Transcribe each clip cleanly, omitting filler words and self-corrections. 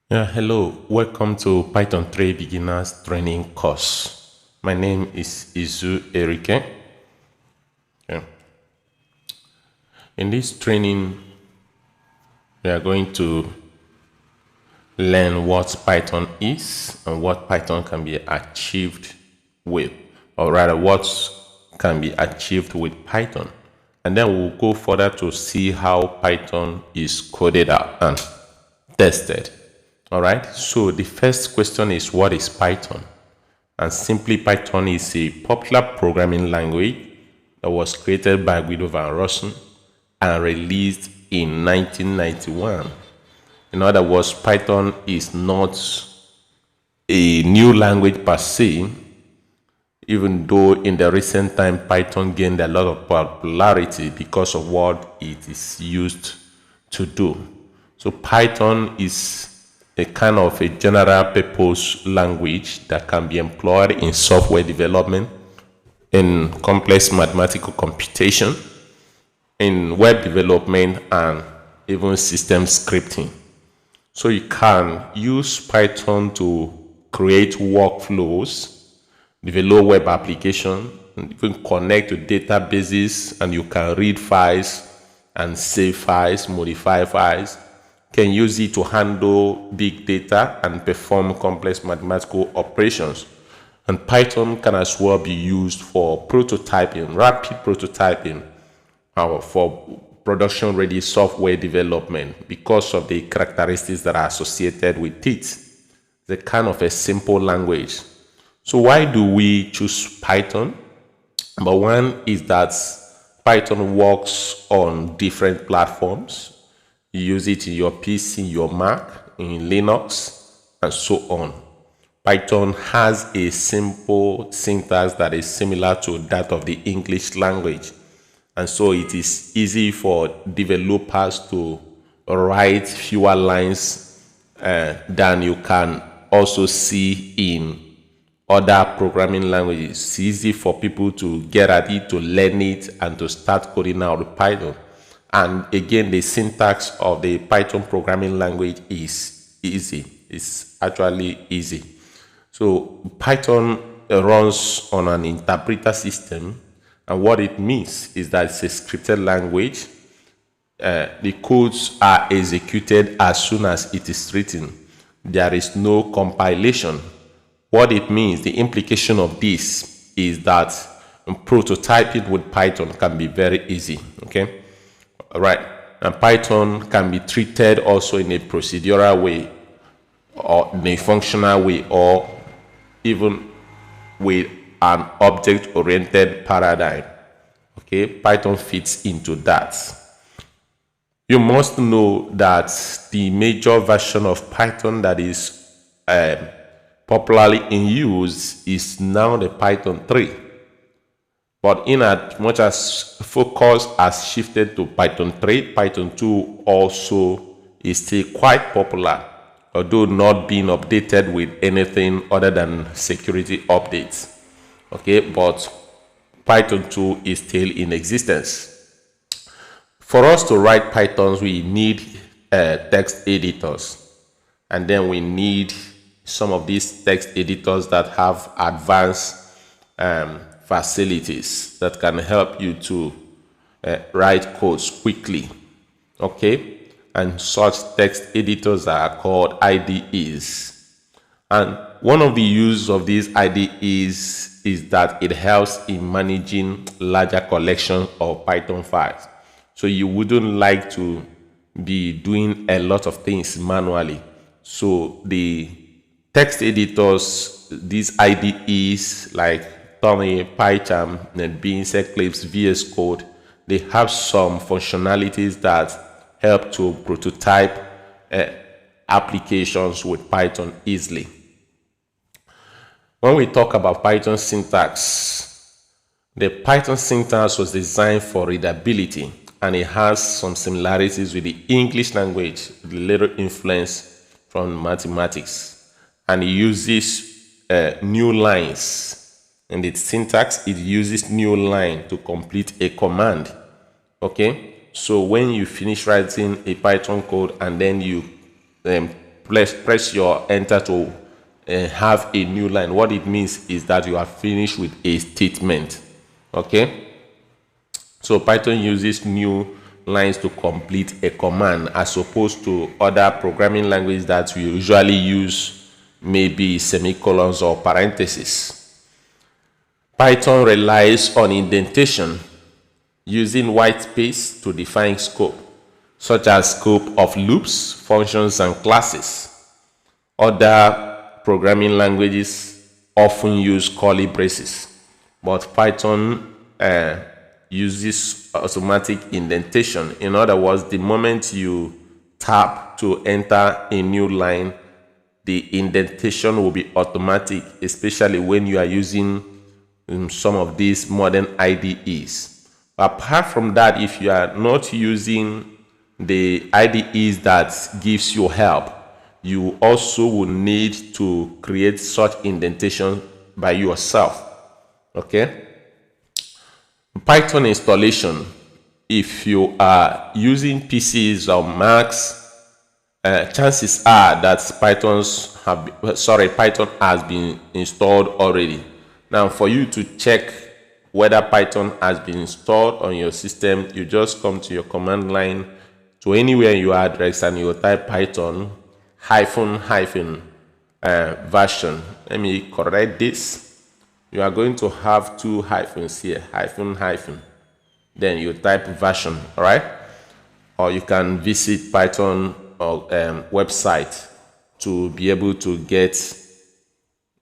Hello, welcome to Python 3 Beginners Training course. My name is Izu Erike. Yeah. In this training, we are going to learn what Python is and what Python can be achieved with, or rather, what can be achieved with Python. And then we'll go further to see how Python is coded out and tested. All right, so the first question is, what is Python? And simply, Python is a popular programming language that was created by Guido van Rossum and released in 1991. In other words, Python is not a new language per se, even though in the recent time Python gained a lot of popularity because of what it is used to do. So Python is a kind of a general purpose language that can be employed in software development, in complex mathematical computation, in web development, and even system scripting. So you can use Python to create workflows, develop web applications, and even connect to databases, and you can read files and save files, modify files, can use it to handle big data and perform complex mathematical operations. And Python can as well be used for prototyping, rapid prototyping, for production-ready software development because of the characteristics that are associated with it. The kind of a simple language. So why do we choose Python? Number one is that Python works on different platforms. You use it in your PC, your Mac, in Linux, and so on. Python has a simple syntax that is similar to that of the English language. And so it is easy for developers to write fewer lines than you can also see in other programming languages. It's easy for people to get at it, to learn it, and to start coding out with Python. And again, the syntax of the Python programming language is easy. It's actually easy. So Python runs on an interpreter system, and what it means is that it's a scripted language. The codes are executed as soon as it is written. There is no compilation. What it means, the implication of this is that prototyping with Python can be very easy. Okay. Right, and Python can be treated also in a procedural way, or in a functional way, or even with an object-oriented paradigm. Okay, Python fits into that. You must know that the major version of Python that is popularly in use is now the Python 3. But in as much as focus has shifted to Python 3, Python 2 also is still quite popular, although not being updated with anything other than security updates. Okay, but Python 2 is still in existence. For us to write Pythons, we need text editors, and then we need some of these text editors that have advanced facilities that can help you to write codes quickly. Okay, and such text editors are called IDEs. And one of the uses of these IDEs is that it helps in managing larger collections of Python files. So you wouldn't like to be doing a lot of things manually. So the text editors, these IDEs like Tommy, PyCharm, NetBeans, Eclipse, VS Code, they have some functionalities that help to prototype applications with Python easily. When we talk about Python syntax, the Python syntax was designed for readability, and it has some similarities with the English language, with little influence from mathematics, and it uses new lines. In its syntax, it uses new line to complete a command. Okay, so when you finish writing a Python code and then you press your enter to have a new line. What it means is that you are finished with a statement. Okay, so Python uses new lines to complete a command, as opposed to other programming languages that we usually use maybe semicolons or parentheses. Python relies on indentation, using white space to define scope, such as scope of loops, functions, and classes. Other programming languages often use curly braces, but Python uses automatic indentation. In other words, the moment you tap to enter a new line, the indentation will be automatic, especially when you are using some of these modern IDEs. Apart from that, if you are not using the IDEs that gives you help, you also will need to create such indentation by yourself. Okay, Python installation. If you are using PCs or Macs, chances are that Python has been installed already. Now, for you to check whether Python has been installed on your system, you just come to your command line to anywhere you address and you type Python --version. Let me correct this. You are going to have two hyphens here, hyphen. Then you type version, all right? Or you can visit Python or website to be able to get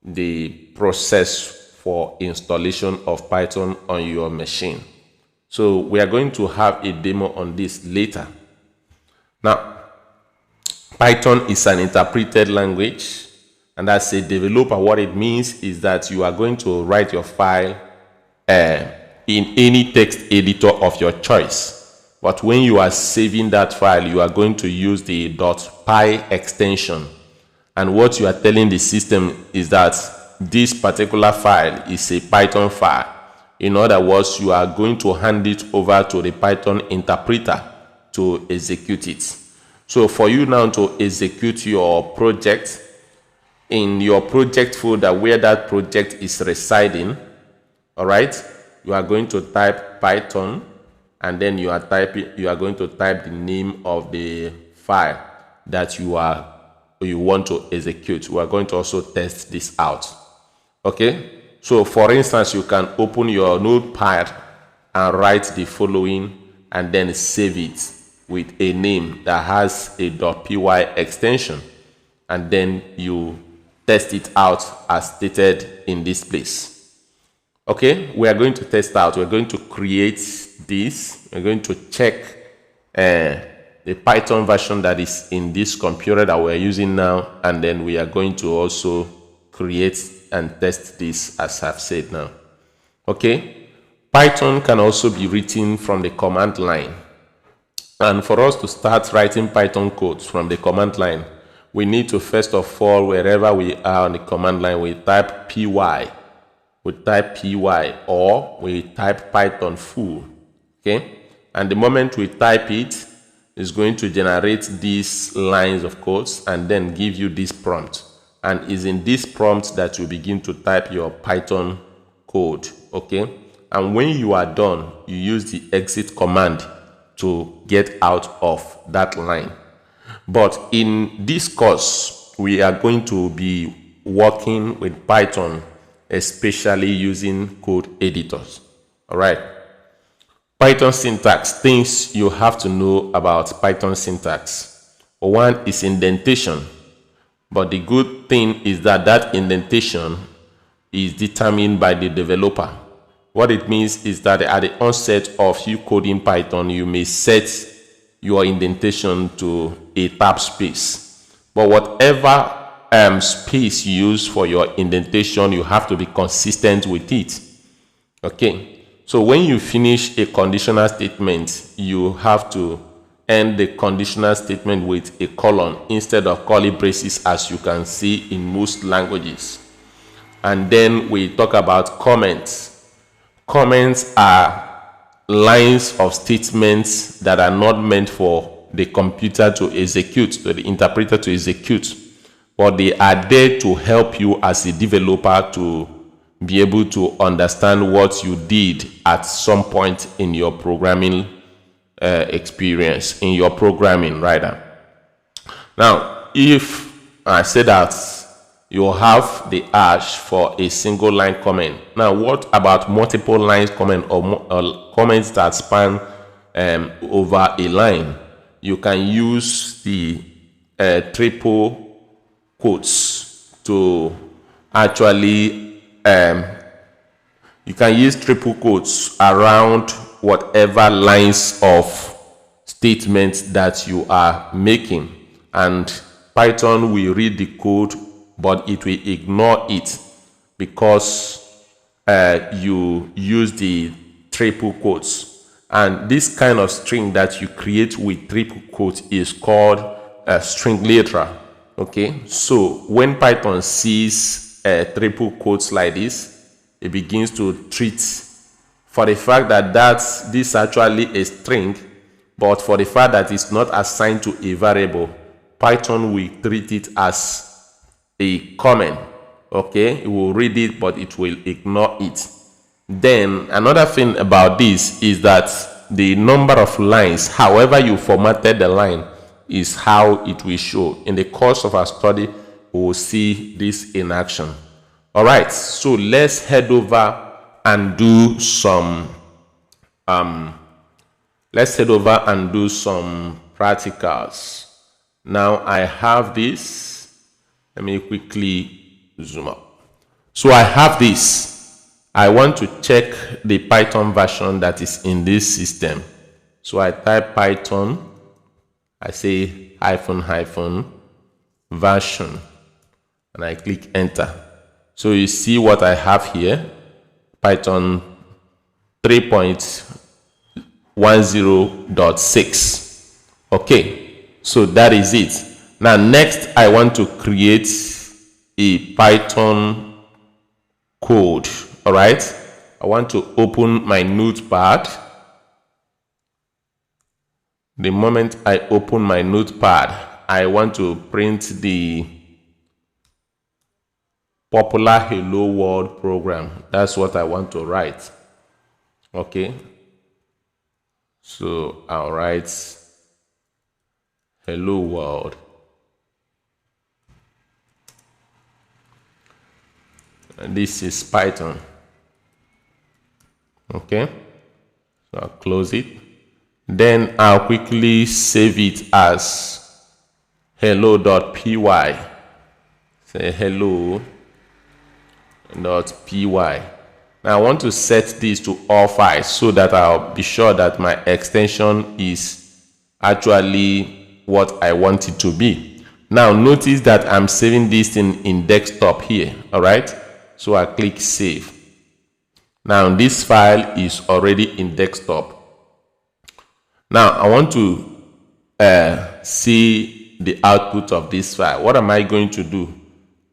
the process for installation of Python on your machine. So we are going to have a demo on this later. Now, Python is an interpreted language, and as a developer, what it means is that you are going to write your file in any text editor of your choice. But when you are saving that file, you are going to use the .py extension. And what you are telling the system is that this particular file is a Python file. In other words, you are going to hand it over to the Python interpreter to execute it. So for you now to execute your project, in your project folder where that project is residing, all right, you are going to type Python, and then you are going to type the name of the file that you want to execute. We are going to also test this out. Okay, so for instance, you can open your notepad and write the following and then save it with a name that has a .py extension, and then you test it out as stated in this place. Okay, we are going to test out. We're going to create this. We're going to check the Python version that is in this computer that we're using now, and then we are going to also create and test this as I've said now. Okay, Python can also be written from the command line. And for us to start writing Python code from the command line, we need to first of all, wherever we are on the command line, we type py. We type py, or we type Python full. Okay, and the moment we type it, it's going to generate these lines of codes and then give you this prompt. And it's in this prompt that you begin to type your Python code. Okay, and when you are done, you use the exit command to get out of that line. But in this course, we are going to be working with Python, especially using code editors. All right. Python syntax, things you have to know about Python syntax. One is indentation. But the good thing is that that indentation is determined by the developer. What it means is that at the onset of you coding Python, you may set your indentation to a tab space. But whatever space you use for your indentation, you have to be consistent with it. Okay, so when you finish a conditional statement, you have to end the conditional statement with a colon instead of curly braces, as you can see in most languages. And then we talk about comments. Comments are lines of statements that are not meant for the computer to execute, to the interpreter to execute, but they are there to help you as a developer to be able to understand what you did at some point in your programming experience, in your programming rather. Now, if I say that you have the hash for a single line comment, now what about multiple lines comment or comments that span over a line? You can use the triple quotes to actually you can use triple quotes around whatever lines of statements that you are making, and Python will read the code but it will ignore it because you use the triple quotes. And this kind of string that you create with triple quotes is called a string literal. Okay, so when Python sees triple quotes like this, it begins to treat, for the fact that this is actually a string, but for the fact that it's not assigned to a variable, Python will treat it as a comment. Okay, it will read it but it will ignore it. Then another thing about this is that the number of lines, however you formatted the line, is how it will show. In the course of our study, we will see this in action. All right, so let's head over and do some practicals. Now I have this. Let me quickly zoom up. So I have this. I want to check the Python version that is in this system. So I type Python, I say --, version, and I click enter. So you see what I have here, Python 3.10.6. Okay, so that is it. Now next I want to create a Python code. All right, I want to open my notepad. The moment I open my notepad, I want to print the popular Hello World program. That's what I want to write. Okay, so I'll write Hello World. And this is Python. Okay, so I'll close it. Then I'll quickly save it as hello.py. Say hello.py. Now I want to set this to all files so that I'll be sure that my extension is actually what I want it to be. Now notice that I'm saving this in desktop here. All right, so I click save. Now this file is already in desktop. Now I want to see the output of this file. What am I going to do?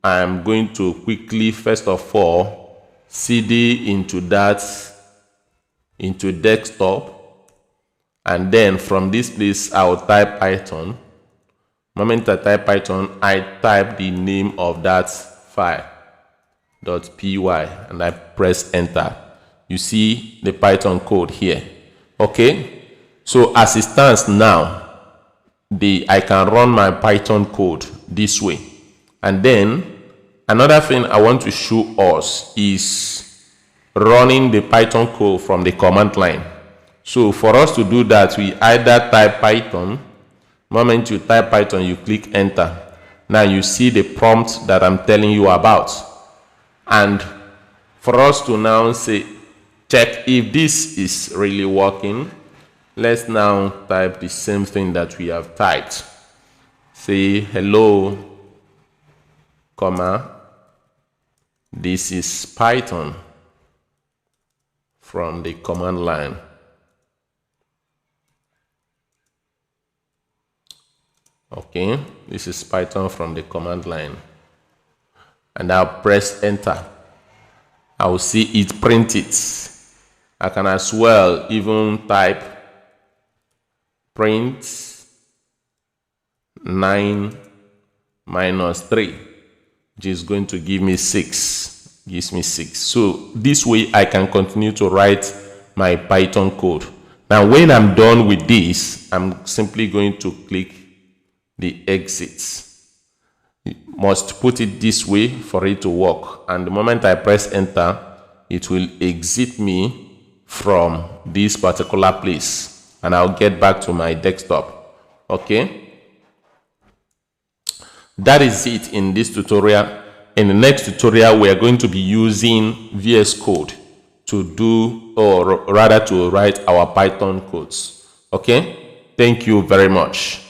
I'm going to quickly, first of all, cd into desktop, and then from this place I will type Python. The moment I type Python, I type the name of that file .py and I press enter. You see the Python code here. Okay, so as it stands now, I can run my Python code this way. And then another thing I want to show us is running the Python code from the command line. So for us to do that, we either type Python. The moment you type Python, you click enter. Now you see the prompt that I'm telling you about. And for us to now say, check if this is really working, let's now type the same thing that we have typed. Say hello, comma, this is Python from the command line. Okay, this is Python from the command line. And I'll press enter. I will see it print it. I can as well even type print 9 minus 3, which is going to give me 6. Gives me 6. So this way I can continue to write my Python code. Now when I'm done with this, I'm simply going to click the exit. You must put it this way for it to work, and the moment I press enter, it will exit me from this particular place and I'll get back to my desktop. Okay, that is it in this tutorial. In the next tutorial, we are going to be using VS Code to do, or rather to write our Python codes. Okay, thank you very much.